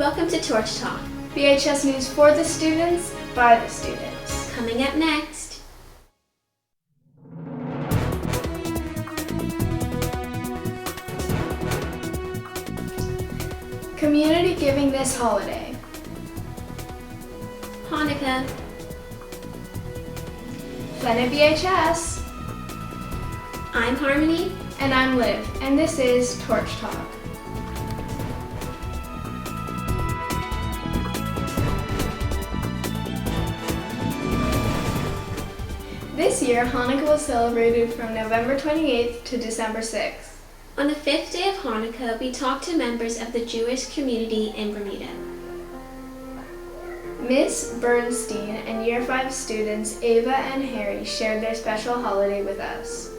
Welcome to Torch Talk. VHS News for the students, by the students. Coming up next. Community giving this holiday. Hanukkah. Planet VHS. I'm Harmony. And I'm Liv, and this is Torch Talk. This year, Hanukkah was celebrated from November 28th to December 6th. On the 5th day of Hanukkah, we talked to members of the Jewish community in Bermuda. Miss Bernstein and Year 5 students Ava and Harry shared their special holiday with us.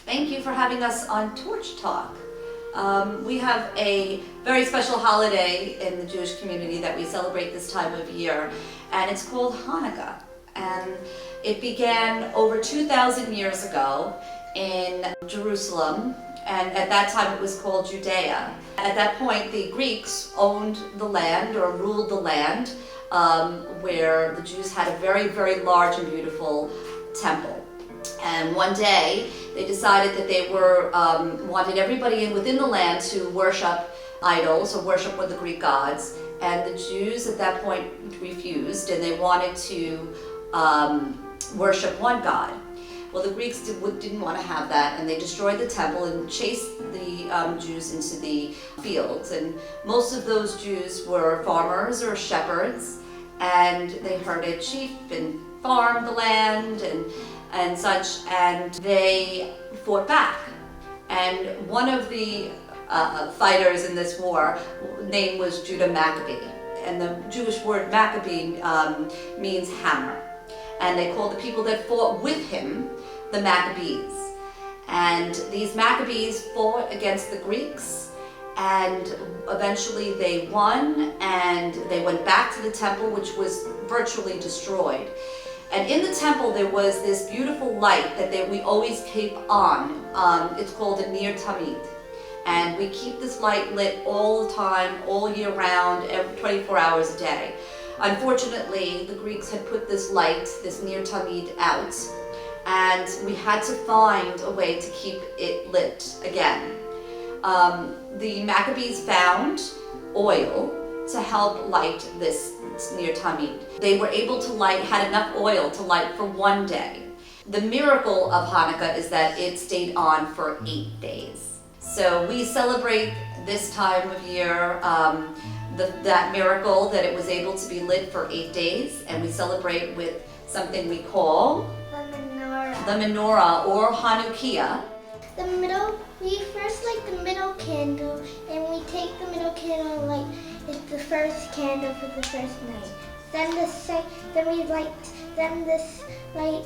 Thank you for having us on Torch Talk. We have a very special holiday in the Jewish community that we celebrate this time of year, and it's called Hanukkah. And it began over 2,000 years ago in Jerusalem, and at that time it was called Judea. At that point, the Greeks owned the land or ruled the land where the Jews had a very, very large and beautiful temple. And one day they decided that they wanted everybody within the land to worship idols or worship one of the Greek gods. And the Jews at that point refused, and they wanted to worship one god. Well, the Greeks didn't want to have that, and they destroyed the temple and chased the Jews into the fields. And most of those Jews were farmers or shepherds, and they herded sheep and farmed the land and such, and they fought back. And one of the fighters in this war, name was Judah Maccabee, and the Jewish word Maccabee means hammer. And they called the people that fought with him the Maccabees. And these Maccabees fought against the Greeks, and eventually they won, and they went back to the temple, which was virtually destroyed. And in the temple there was this beautiful light that we always keep on. It's called a Ner Tamid. And we keep this light lit all the time, all year round, 24 hours a day. Unfortunately, the Greeks had put this light, this Ner Tamid, out, and we had to find a way to keep it lit again. The Maccabees found oil to help light this Ner Tamid. They were able to had enough oil to light for one day. The miracle of Hanukkah is that it stayed on for 8 days. So we celebrate this time of year that miracle, that it was able to be lit for 8 days, and we celebrate with something we call the menorah or Hanukkah. We first light the middle candle, and we take the middle candle and light the first candle for the first night. Then this light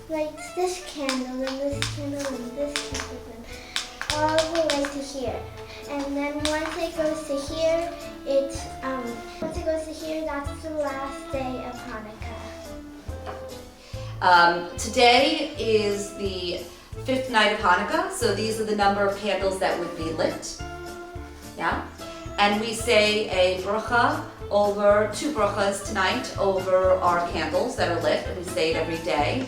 lights this candle, then this candle, and this candle, all the way to here. And then once it goes to here, that's the last day of Hanukkah. Today is the 5th night of Hanukkah, so these are the number of candles that would be lit. Yeah, and we say a bracha over 2 brachas tonight over our candles that are lit, and we say it every day.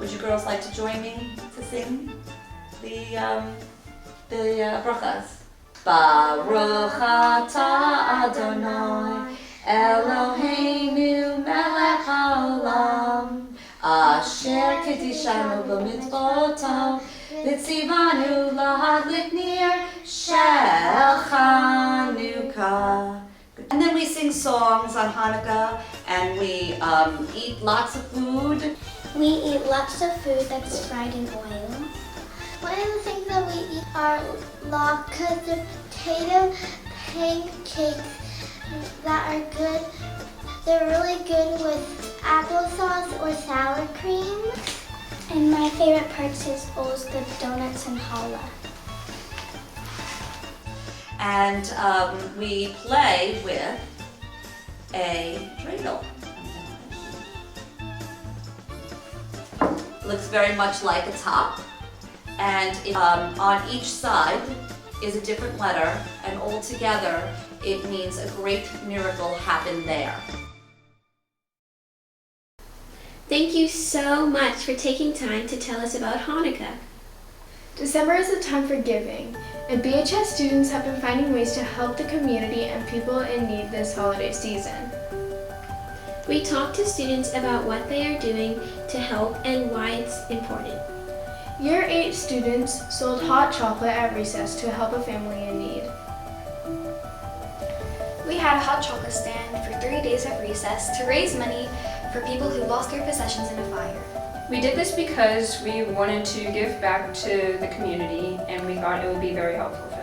Would you girls like to join me to sing the brachas? Baruch atah Adonai Eloheinu melech haolam asher kedishanu b'mitzvotav v'tzivanu lahadlik ner shel Chanukah. And then we sing songs on Hanukkah, and we eat lots of food. We eat lots of food that's fried in oil. One of the things that we eat are latkes, the potato pancakes that are good. They're really good with applesauce or sour cream. And my favorite parts is always the donuts and challah. And we play with a dreidel. Looks very much like a top, and on each side is a different letter, and all together it means a great miracle happened there. Thank you so much for taking time to tell us about Hanukkah. December is a time for giving, and BHS students have been finding ways to help the community and people in need this holiday season. We talked to students about what they are doing to help and why it's important. Year 8 students sold hot chocolate at recess to help a family in need. We had a hot chocolate stand for 3 days at recess to raise money for people who lost their possessions in a fire. We did this because we wanted to give back to the community and we thought it would be very helpful for them.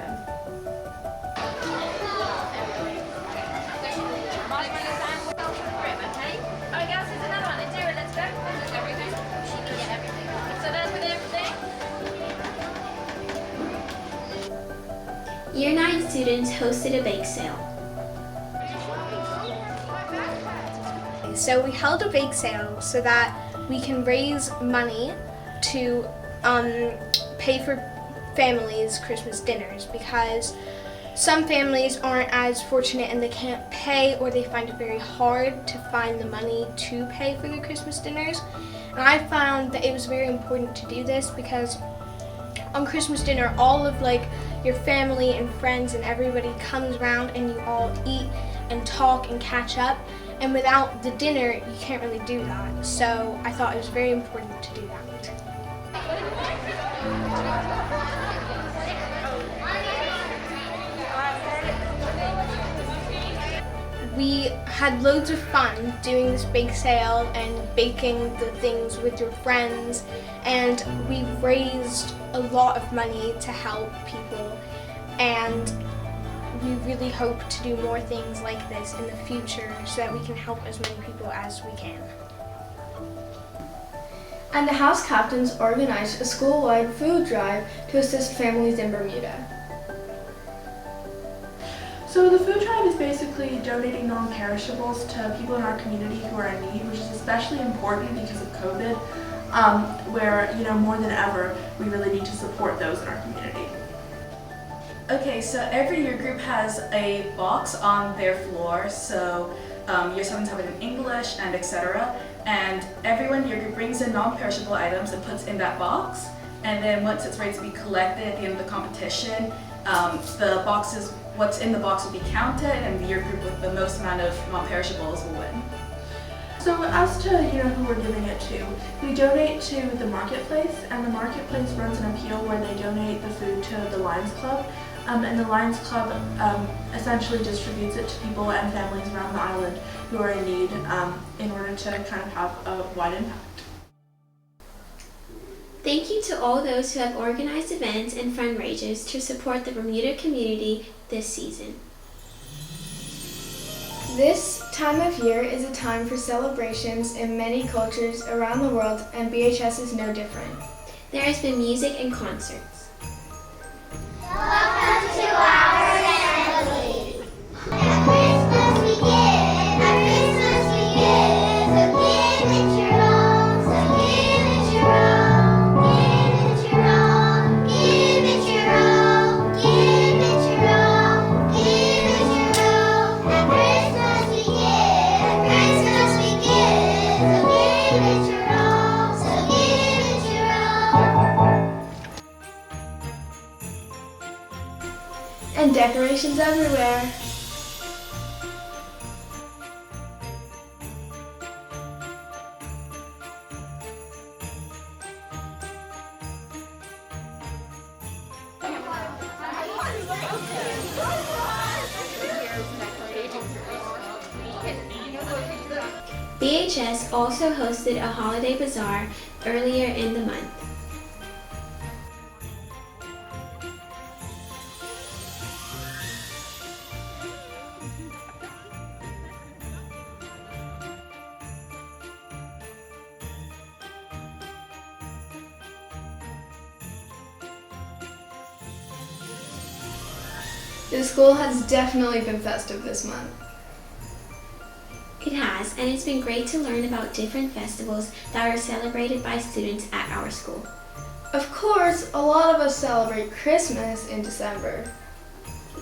Year 9 students hosted a bake sale. So we held a bake sale so that we can raise money to pay for families' Christmas dinners, because some families aren't as fortunate and they can't pay, or they find it very hard to find the money to pay for their Christmas dinners. And I found that it was very important to do this because on Christmas dinner, all of your family and friends and everybody comes around and you all eat and talk and catch up. And without the dinner, you can't really do that. So I thought it was very important to do that. We had loads of fun doing this bake sale and baking the things with your friends, and we raised a lot of money to help people, and we really hope to do more things like this in the future so that we can help as many people as we can. And the house captains organized a school-wide food drive to assist families in Bermuda. So the food drive is basically donating non-perishables to people in our community who are in need, which is especially important because of COVID, where more than ever we really need to support those in our community. Okay, so every year group has a box on their floor, so year 7s have it in English and etc. And everyone in your group brings in non-perishable items and puts in that box, and then once it's ready to be collected at the end of the competition, what's in the box will be counted, and your group with the most amount of non-perishables will win. So as to who we're giving it to, we donate to the Marketplace, and the Marketplace runs an appeal where they donate the food to the Lions Club, and the Lions Club essentially distributes it to people and families around the island who are in need in order to kind of have a wide impact. Thank you to all those who have organized events and fundraisers to support the Bermuda community this season. This time of year is a time for celebrations in many cultures around the world, and BHS is no different. There has been music and concerts. Welcome to our family. At Christmas we give, at Christmas we give. So give it your own, so give it your own. Give it your own, give it your own. Give it your own, give it your own. At Christmas we give, at Christmas we give. So give it your own, so give it your own. And decorations everywhere. BHS also hosted a holiday bazaar earlier in the month. The school has definitely been festive this month. It has, and it's been great to learn about different festivals that are celebrated by students at our school. Of course, a lot of us celebrate Christmas in December.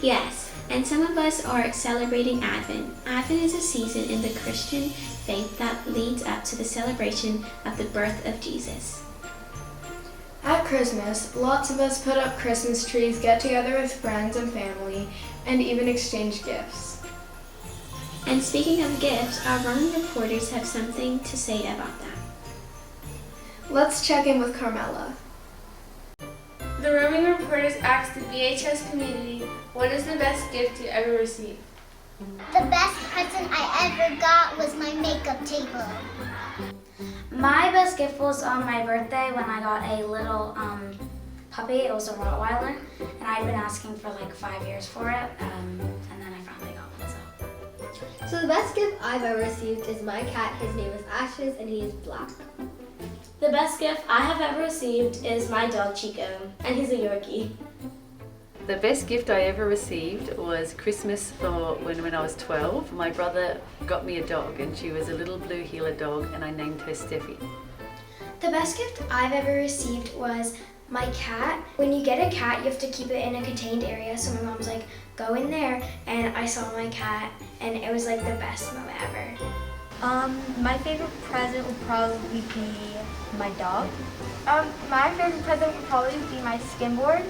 Yes, and some of us are celebrating Advent. Advent is a season in the Christian faith that leads up to the celebration of the birth of Jesus. At Christmas, lots of us put up Christmas trees, get together with friends and family, and even exchange gifts. And speaking of gifts, our Roman reporters have something to say about that. Let's check in with Carmela. The roaming reporters asked the BHS community, what is the best gift you ever received? The best present I ever got was my makeup table. My best gift was on my birthday when I got a little puppy. It was a Rottweiler, and I'd been asking for like 5 years for it, and then I finally got one. So the best gift I've ever received is my cat. His name is Ashes, and he is black. The best gift I have ever received is my dog Chico, and he's a Yorkie. The best gift I ever received was Christmas when I was 12. My brother got me a dog, and she was a little blue heeler dog, and I named her Steffi. The best gift I've ever received was my cat. When you get a cat, you have to keep it in a contained area, so my mom's like, go in there, and I saw my cat, and it was like the best moment ever. My favorite present would probably be my dog. My favorite present would probably be my skimboard.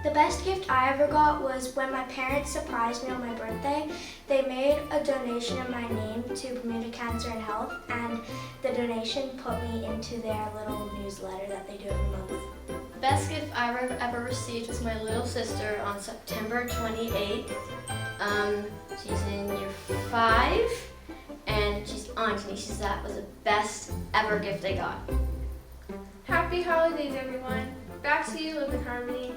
The best gift I ever got was when my parents surprised me on my birthday. They made a donation in my name to Bermuda Cancer and Health, and the donation put me into their little newsletter that they do every month. The best gift I ever received was my little sister on September 28th. She's in year 5, and she's on to me. She said that was the best ever gift I got. Happy holidays, everyone. Back to you, Live in Harmony.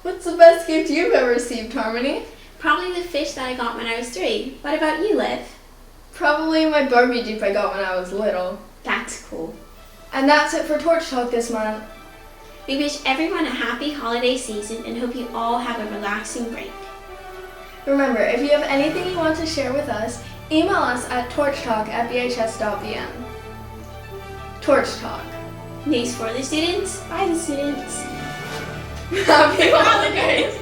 What's the best gift you've ever received, Harmony? Probably the fish that I got when I was 3. What about you, Liv? Probably my Barbie Jeep I got when I was little. That's cool. And that's it for Torch Talk this month. We wish everyone a happy holiday season and hope you all have a relaxing break. Remember, if you have anything you want to share with us, email us at torchtalk@bhs.vm. Torch Talk. News for the students, by the students. Happy holidays!